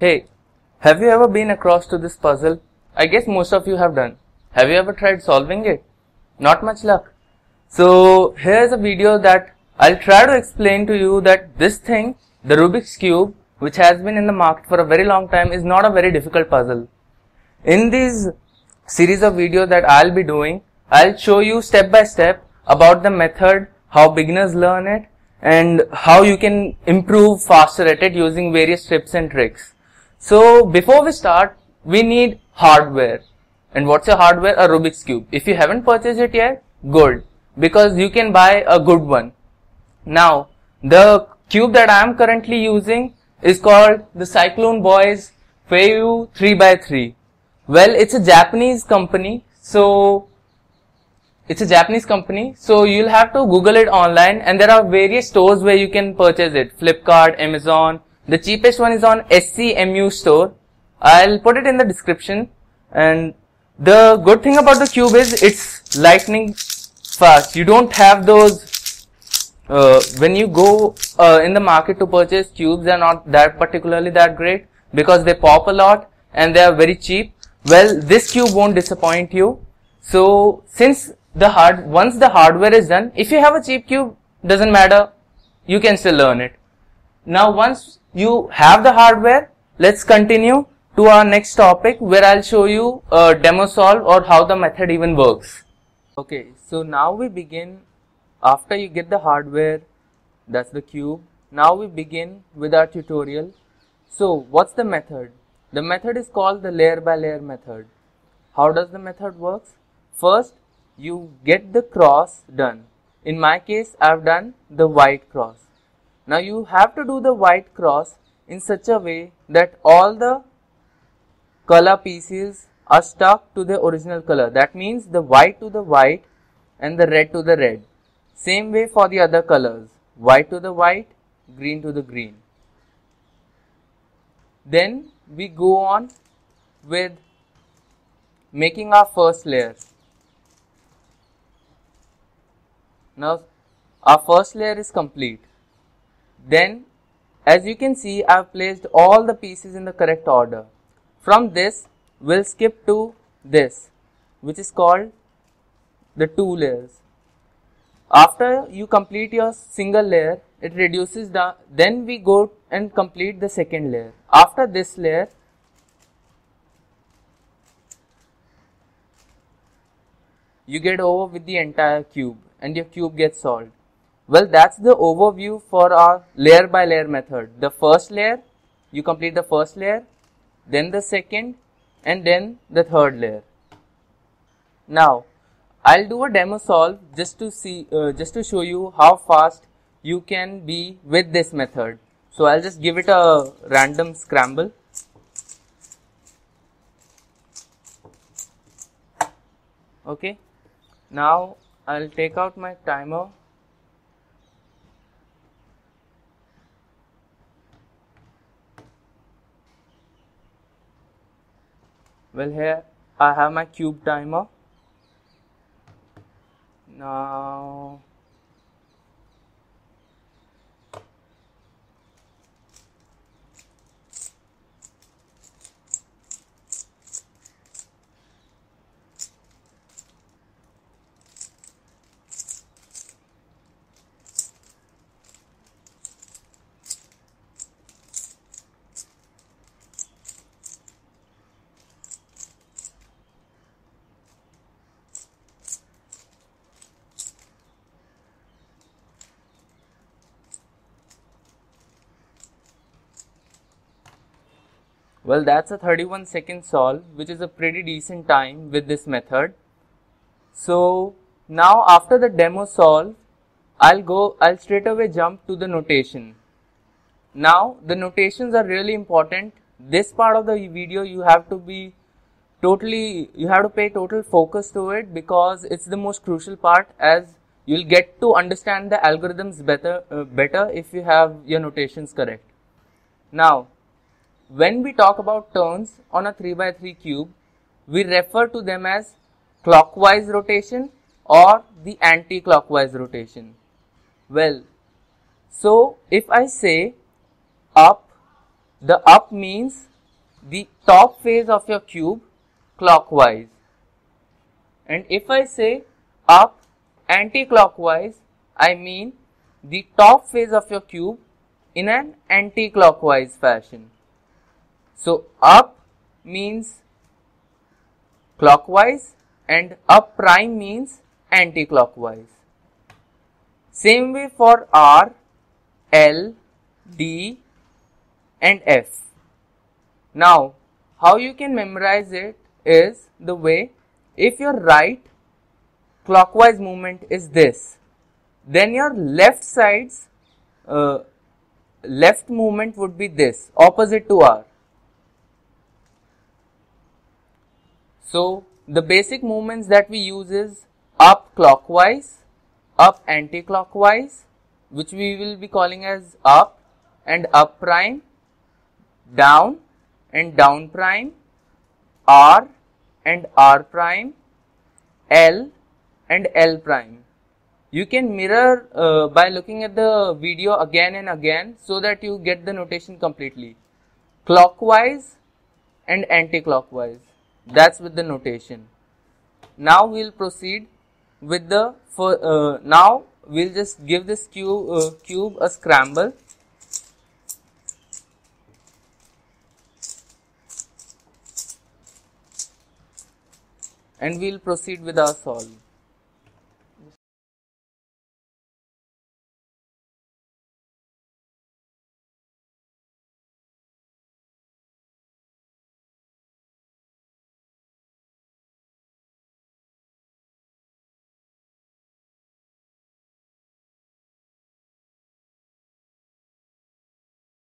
Hey, have you ever been across to this puzzle? I guess most of you have done. Have you ever tried solving it? Not much luck. So here's a video that I'll try to explain to you that this thing, the Rubik's Cube, which has been in the market for a very long time, is not a very difficult puzzle. In these series of videos that I'll be doing, I'll show you step by step about the method, how beginners learn it, and how you can improve faster at it using various tips and tricks. So before we start, we need hardware. And what's your hardware? A Rubik's Cube. If you haven't purchased it yet, good, because you can buy a good one. Now, the cube that I am currently using is called the Cyclone Boys Feiyu 3x3. Well, it's a Japanese company, so you'll have to Google it online, and there are various stores where you can purchase it. Flipkart, Amazon. The cheapest one is on SCMU store. I'll put it in the description. And the good thing about the cube is it's lightning fast. You don't have those, when you go in the market to purchase cubes, they're not that particularly that great because they pop a lot and they are very cheap. Well, this cube won't disappoint you. So since once the hardware is done, if you have a cheap cube, doesn't matter, you can still learn it. Now once you have the hardware, let's continue to our next topic where I'll show you a demo solve or how the method even works. Okay, so now we begin. After you get the hardware, that's the cube. Now we begin with our tutorial. So what's the method? The method is called the layer by layer method. How does the method works? First, you get the cross done. In my case, I've done the white cross. Now you have to do the white cross in such a way that all the color pieces are stuck to the original color. That means the white to the white and the red to the red. Same way for the other colors. White to the white, green to the green. Then we go on with making our first layer. Now our first layer is complete. Then, as you can see, I have placed all the pieces in the correct order. From this, we'll skip to this, which is called the two layers. After you complete your single layer, it reduces down. Then we go and complete the second layer. After this layer, you get over with the entire cube and your cube gets solved. Well, that's the overview for our layer by layer method. The first layer, you complete the first layer, then the second, and then the third layer. Now, I'll do a demo solve just to show you how fast you can be with this method. So I'll just give it a random scramble. Okay. Now I'll take out my timer. Well, here I have my cube timer. Now well, that's a 31-second solve, which is a pretty decent time with this method. So now after the demo solve, I'll straight away jump to the notation. Now the notations are really important. This part of the video you have to pay total focus to it because it's the most crucial part, as you'll get to understand the algorithms better if you have your notations correct. Now, when we talk about turns on a 3x3 cube, we refer to them as clockwise rotation or the anti-clockwise rotation. Well, so if I say up, the up means the top face of your cube clockwise. And if I say up anti-clockwise, I mean the top face of your cube in an anti-clockwise fashion. So up means clockwise and up prime means anti-clockwise. Same way for R, L, D and F. Now, how you can memorize it is the way, if your right clockwise movement is this, then your left side's left movement would be this, opposite to R. So, the basic movements that we use is up clockwise, up anti-clockwise, which we will be calling as up and up prime, down and down prime, R and R prime, L and L prime. You can mirror by looking at the video again and again so that you get the notation completely. Clockwise and anti-clockwise. That's with the notation. Now we'll proceed with the now we'll just give this cube a scramble. And we'll proceed with our solve.